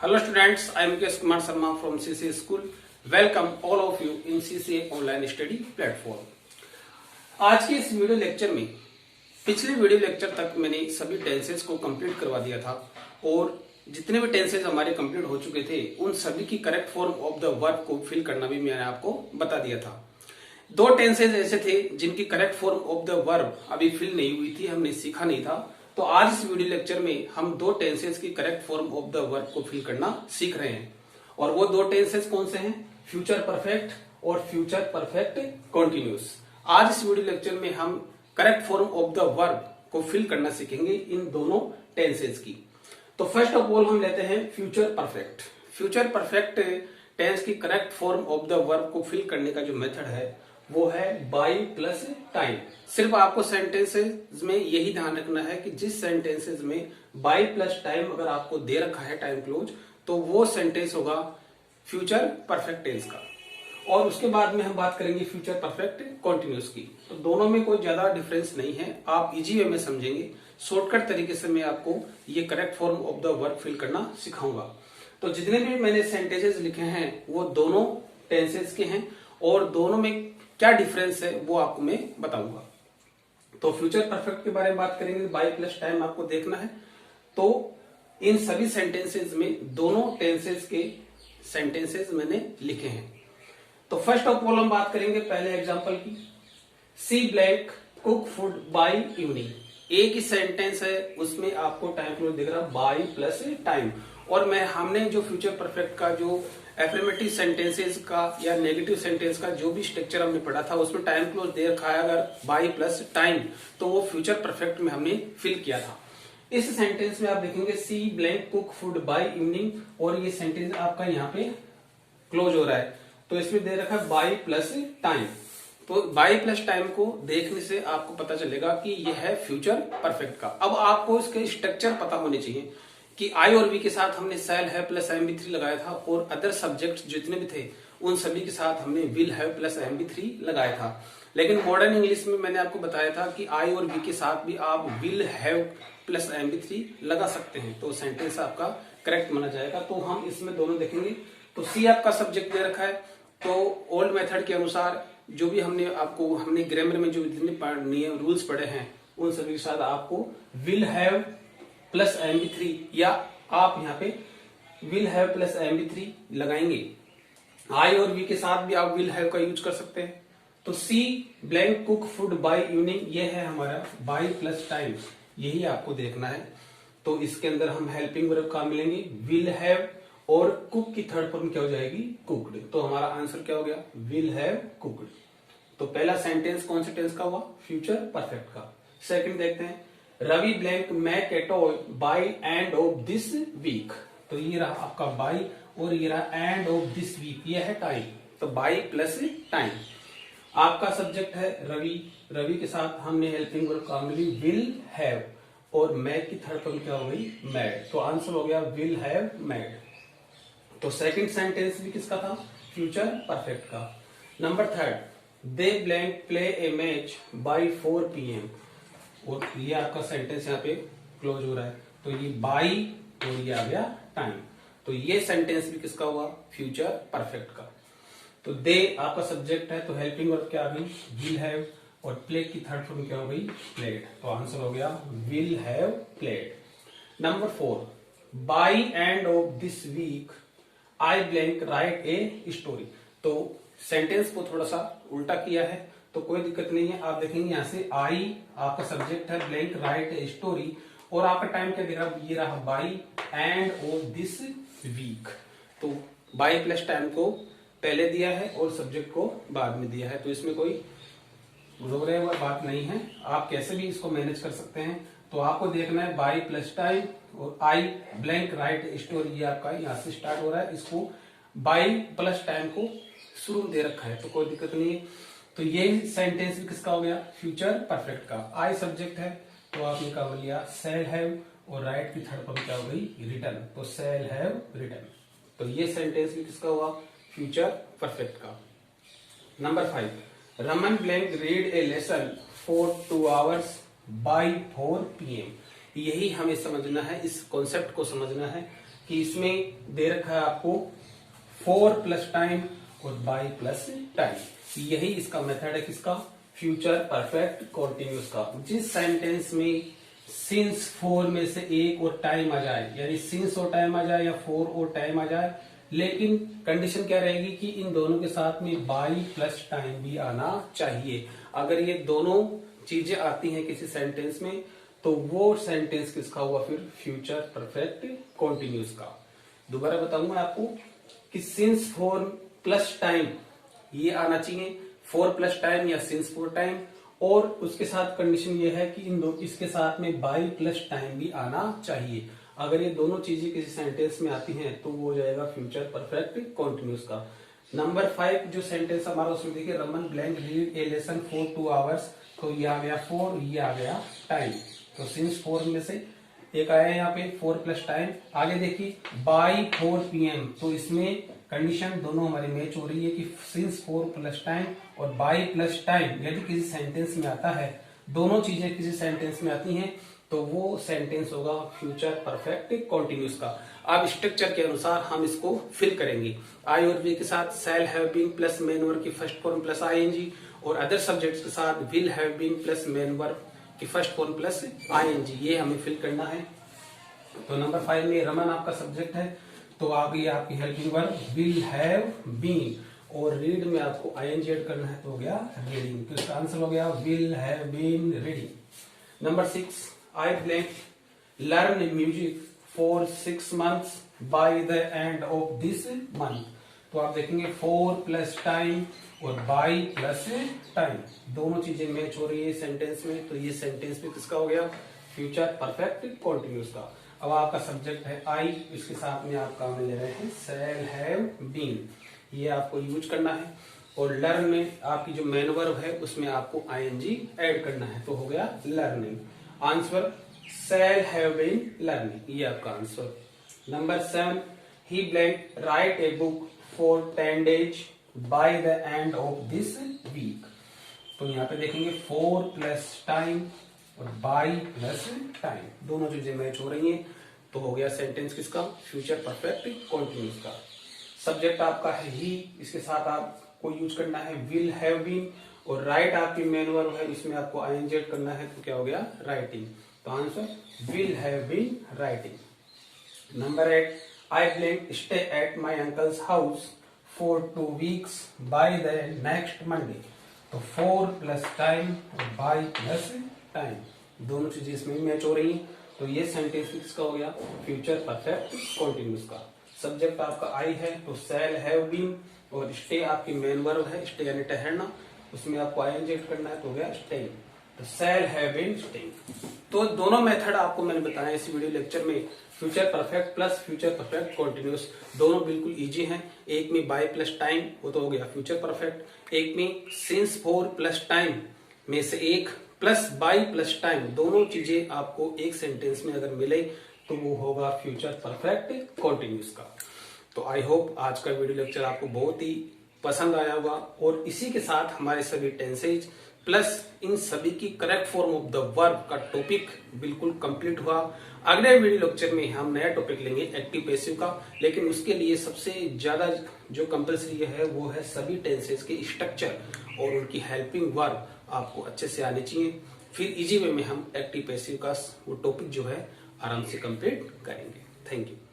Hello students, I am Mukesh Kumar Sharma from CCA School. Welcome all of you in CCA online study platform. आज के इस video lecture में पिछले video lecture तक मैंने सभी टेंसेस को कंप्लीट करवा दिया था और जितने भी टेंसेस हमारे कंप्लीट हो चुके थे उन सभी की correct form of the verb को फिल करना भी मैंने आपको बता दिया था। दो टेंसेस ऐसे थे जिनकी correct form of the verb अभी फिल नहीं हुई थी, हमने सीखा नहीं था। तो आज इस वीडियो लेक्चर में हम दो टेंसेस की correct form of the verb को फिल करना सीख रहे हैं। और वो दो टेंसेस कौन से हैं? फ्यूचर परफेक्ट और फ्यूचर परफेक्ट कंटिन्यूअस। आज इस वीडियो लेक्चर में हम correct form of the verb को फिल करना सीखेंगे इन दोनों टेंसेस की। तो फर्स्ट ऑफ ऑल हम लेते हैं future perfect. Future perfect tense की correct form of the verb को फिल करने का जो मेथड है वो है बाई प्लस टाइम। सिर्फ आपको सेंटेंसेस में यही ध्यान रखना है कि जिस सेंटेंसेस में बाई प्लस टाइम अगर आपको दे रखा है टाइम क्लोज, तो वो सेंटेंस होगा फ्यूचर परफेक्ट टेंस का। और उसके बाद में हम बात करेंगे फ्यूचर परफेक्ट कंटिन्यूअस की। तो दोनों में कोई ज्यादा डिफरेंस नहीं है, आप इजी वे में समझेंगे। शॉर्टकट तरीके से मैं आपको ये correct form of the verb fill करना सिखाऊंगा। तो जितने भी मैंने सेंटेंसेस लिखे हैं वो दोनों टेंसेस के हैं और दोनों में क्या डिफरेंस है वो आपको मैं बताऊंगा। तो फ्यूचर परफेक्ट के बारे में बात करेंगे, बाई प्लस टाइम आपको देखना है। तो इन सभी सेंटेंसेस में दोनों टेंसेस के सेंटेंसेस मैंने लिखे हैं। तो फर्स्ट ऑफ ऑल हम बात करेंगे पहले एग्जांपल की। She blank cook food by evening. एक ही सेंटेंस है, उसमें आपको टाइम क्लोज दिख रहा है बाई प्लस टाइम। और हमने जो फ्यूचर परफेक्ट का जो एफर्मेटिव सेंटेंसेस का या नेगेटिव सेंटेंस का जो भी स्ट्रक्चर हमने पढ़ा था उसमें टाइम क्लोज दे रखा है अगर बाई प्लस टाइम, तो वो फ्यूचर परफेक्ट में हमने फिल किया था। इस सेंटेंस में आप देखेंगे she blank cook food by evening और ये सेंटेंस आपका यहाँ पे क्लोज हो रहा है, तो इसमें दे रखा है बाई प्लस टाइम। तो बाई प्लस टाइम को देखने से आपको पता चलेगा कि यह है फ्यूचर परफेक्ट का। अब आपको इसके स्ट्रक्चर पता होने चाहिए कि आई और वी के साथ हमने शैल है प्लस MB3 लगाया था और अदर सब्जेक्ट जितने भी थे उन सभी के साथ हमने विल हैव प्लस MB3 लगाया था। लेकिन मॉडर्न इंग्लिश में मैंने आपको बताया था कि आई और वी के साथ भी आप विल हैव प्लस MB3 लगा सकते हैं, तो सेंटेंस आपका करेक्ट माना जाएगा। तो हम इसमें दोनों देखेंगे। तो सी आपका सब्जेक्ट दे रखा है, तो ओल्ड मेथड के अनुसार जो भी हमने ग्रामर में जो जितने नियम रूल्स पढ़े हैं उन सभी के साथ आपको विल हैव प्लस MB3 या आप यहाँ पे विल हैव प्लस MB3 लगाएंगे। आई और वी के साथ भी आप विल हैव का यूज कर सकते हैं। तो she blank cook food by evening, ये है हमारा बाई प्लस टाइम, यही आपको देखना है। तो इसके अंदर हम हेल्पिंग वर्ब का मिलेंगे विल हैव और कुक की थर्ड फॉर्म क्या हो जाएगी? कुक्ड। तो हमारा आंसर क्या हो गया? Will have cooked. तो पहला सेंटेंस कौन से टेंस का हुआ? फ्यूचर परफेक्ट का। सेकंड देखते हैं, Ravi blank make a toy by end of this week. तो ये रहा आपका बाई और ये रहा एंड ऑफ दिस वीक, ये है टाइम। तो बाई प्लस टाइम। आपका सब्जेक्ट है रवि, रवि के साथ हमने हेल्पिंग वर्ब का मिली विल हैव और मैक की थर्ड फॉर्म क्या हो गई? मैड। तो आंसर हो गया विल हैव मैड। तो सेकंड सेंटेंस भी किसका था? फ्यूचर परफेक्ट का। Number third, they blank play A match by 4 PM। और ये आपका सेंटेंस यहाँ पे क्लोज हो रहा है, तो ये बाई और ये आ गया टाइम। तो ये सेंटेंस भी किसका हुआ? फ्यूचर परफेक्ट का। तो दे आपका सब्जेक्ट है, तो हेल्पिंग वर्ब क्या आ गई? विल हैव और प्ले की थर्ड फॉर्म क्या हो गई? प्लेड। तो आंसर हो गया will have played. Number 4, by end of this week I blank write a story. तो सेंटेंस को थोड़ा सा उल्टा किया है, तो कोई दिक्कत नहीं है। आप देखेंगे यहाँ से आई आपका सब्जेक्ट है, ब्लैंक राइट ए स्टोरी और आपका टाइम क्या दे रहा है? ये रहा by end of this week. तो बाई प्लस टाइम को पहले दिया है और सब्जेक्ट को बाद में दिया है, तो इसमें कोई घबराने वाली बात नहीं है। आप कैसे भी इसको मैनेज कर सकते हैं। तो आपको देखना है बाई प्लस टाइम और आई ब्लैंक राइट स्टोरी, ये आपका यहाँ से स्टार्ट हो रहा है। इसको बाई प्लस टाइम को शुरू दे रखा है, तो कोई दिक्कत नहीं है। तो ये सेंटेंस भी किसका हो गया? फ्यूचर परफेक्ट का। आई सब्जेक्ट है, तो आपने क्या बोल लिया? शैल हैव और राइट की थर्ड फॉर्म क्या हो गई? रिटन। तो शैल हैव रिटन। तो ये सेंटेंस भी किसका हुआ? फ्यूचर परफेक्ट का। Number 5, Raman blank read A lesson for 2 hours by 4 PM। यही हमें समझना है, इस कॉन्सेप्ट को समझना है कि इसमें दे रखा है आपको फॉर प्लस टाइम और बाय प्लस टाइम। यही इसका मेथड है किसका, फ्यूचर परफेक्ट कंटिन्यूअस का। जिस सेंटेंस में सिंस फॉर में से एक और टाइम आ जाए, यानी सिंस और टाइम आ जाए या फॉर और टाइम आ जाए, लेकिन कंडीशन क्या रहेगी कि इन दोनों के साथ में बाय प्लस टाइम भी आना चाहिए। अगर ये दोनों चीजें आती हैं किसी सेंटेंस में तो वो सेंटेंस किसका हुआ, फिर फ्यूचर परफेक्ट कंटिन्यूअस का। दोबारा बताऊंगा आपको कि सिंस फॉर प्लस टाइम ये आना चाहिए, फॉर प्लस टाइम या सिंस फॉर टाइम, और उसके साथ कंडीशन ये है कि इन दो इसके साथ में बाय प्लस टाइम भी आना चाहिए। अगर ये दोनों चीजें किसी सेंटेंस में आती हैं तो वो हो जाएगा फ्यूचर परफेक्ट कंटिन्यूअस का। नंबर 5 जो सेंटेंस हमारा उसमें देखिए, Raman blank read A lesson for 2 hours, तो ये आ गया फॉर, ये आ गया टाइम। तो सिंस फॉर में से एक आया यहाँ पे फॉर प्लस टाइम। आगे देखिए बाय 4 PM, तो इसमें कंडीशन दोनों हमारी मैच हो रही है कि सिंस 4 प्लस टाइम और बाय प्लस टाइम यदि किसी सेंटेंस में आता है, दोनों चीजें किसी सेंटेंस में आती हैं तो वो सेंटेंस होगा फ्यूचर परफेक्ट कंटिन्यूअस का। अब स्ट्रक्चर के अनुसार हम इसको फिल करेंगे। आई और वी के साथ shall have been plus main verb की फर्स्ट फॉर्म प्लस आईएनजी, और अदर सब्जेक्ट्स के साथ will have been plus main verb की फर्स्ट फॉर्म प्लस आईएनजी, ये हमें फिल करना है। तो नंबर 5 में रमन आपका सब्जेक्ट है, तो आगे आपकी helping verb will have been, और रीड में आपको आईएनजी ऐड करना है तो हो गया रीडिंग। तो इसका आंसर हो गया will have been reading. Number 6, I blank learn music for 6 months by the end of this month। तो आप देखेंगे 4 प्लस टाइम और by प्लस टाइम, दोनों चीजें मैच हो रही है सेंटेंस में, तो ये सेंटेंस भी किसका हो गया, फ्यूचर परफेक्ट कंटिन्यूअस का। अब आपका सब्जेक्ट है I, इसके साथ में आप काम ले रहे हैं शैल हैव बीन, ये आपको यूज करना है, और लर्न में आपकी जो मेन वर्ब है उसमें आपको आईएनजी ऐड करना है, तो हो गया learning. Answer shall have been learning, ये आपका answer. Number 7, he blank write a book for 10 days by the end of this week. तो यहाँ पे देखेंगे 4 प्लस टाइम और बाय प्लस टाइम, दोनों चीजें मैच हो रही हैं, तो हो गया सेंटेंस किसका, फ्यूचर परफेक्ट कंटिन्यूअस का। सब्जेक्ट आपका है ही, इसके साथ आपको यूज करना है विल हैव बीन, और राइट आपकी मेन वर्ब है, इसमें आपको आईएनजी ऐड करना है, तो क्या हो गया राइटिंग। तो answer will have been writing. Number 8, I blank stay at my uncle's house for 2 weeks by the next Monday. तो 4 प्लस टाइम और बाय प्लस टाइम, दोनों चीजें इसमें मैच हो रही हैं, तो ये सेंटेंस किसका हो गया, फ्यूचर परफेक्ट कंटिन्यूअस का। सब्जेक्ट आपका आई है, तो शैल हैव बीन, और स्टे आपकी मेन वर्ब है, स्टे यानी ठहरना, उसमें आपको आईएनजी ऐड करना है, तो हो गया स्टेइंग। तो शैल हैव बीन स्टेइंग। तो दोनों मेथड आपको मैंने बताया इस वीडियो लेक्चर में, future perfect plus future perfect continuous, दोनों बिल्कुल इजी हैं। एक में बाय प्लस टाइम, वो तो हो गया फ्यूचर परफेक्ट, एक में सिंस 4 प्लस टाइम में से एक प्लस बाय प्लस टाइम, दोनों चीजें आपको एक सेंटेंस में अगर मिले तो वो होगा फ्यूचर परफेक्ट कंटिन्यूअस का। तो आई होप आज का वीडियो लेक्चर आपको बहुत ही पसंद आया होगा, और इसी के साथ हमारे सभी टेंसेज प्लस इन सभी की correct form of the verb का टॉपिक बिल्कुल कंप्लीट हुआ। अगले वीडियो लेक्चर में हम नया टॉपिक लेंगे एक्टिव पैसिव का, लेकिन उसके लिए सबसे ज्यादा जो कंपलसरी है वो है सभी टेंसेज के स्ट्रक्चर और उनकी हेल्पिंग वर्ब आपको अच्छे से आने चाहिए। फिर इजी वे में हम एक्टिव पैसिव का वो टॉपिक जो है आराम से कंप्लीट करेंगे। Thank you.